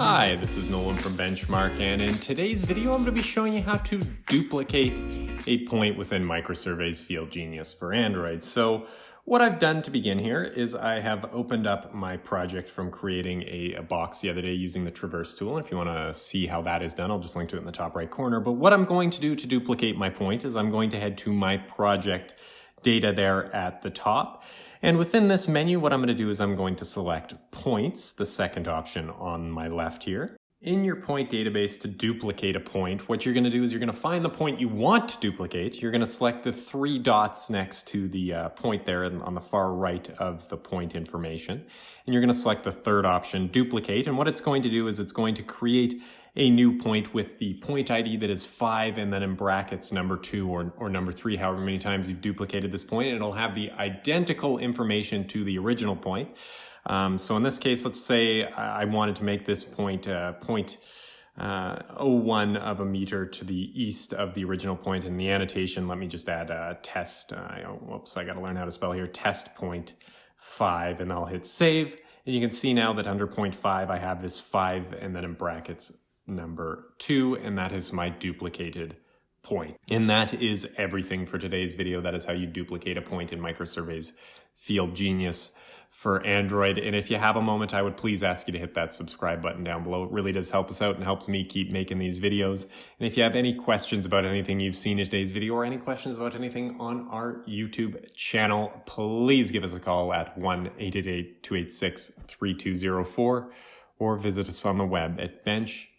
Hi, this is Nolan from Benchmark, and in today's video I'm going to be showing you how to duplicate a point within MicroSurvey's FieldGenius for Android. So what I've done to begin here is I have opened up my project from creating a box the other day using the Traverse tool. And if you want to see how that is done, I'll just link to it in the top right corner. But what I'm going to do to duplicate my point is I'm going to head to my project data there at the top. And within this menu, what I'm going to do is I'm going to select points, the second option on my left here. In your point database, to duplicate a point, what you're going to do is you're going to find the point you want to duplicate. You're going to select the three dots next to the point there on the far right of the point information. And you're going to select the third option, duplicate. And what it's going to do is it's going to create a new point with the point ID that is 5 and then in brackets number 2 or number 3, however many times you've duplicated this point, and it'll have the identical information to the original point. So in this case, let's say I wanted to make this point 0.01 of a meter to the east of the original point. In the annotation, let me just add a test. Whoops, I got to learn how to spell here. Test point 5, and I'll hit save. And you can see now that under point 5, I have this 5 and then in brackets number 2, and that is my duplicated point. And that is everything for today's video. That is how you duplicate a point in MicroSurvey's FieldGenius for Android. And if you have a moment, I would please ask you to hit that subscribe button down below. It really does help us out and helps me keep making these videos. And if you have any questions about anything you've seen in today's video or any questions about anything on our YouTube channel, please give us a call at 1-888-286-3204 or visit us on the web at bench-mark.ca.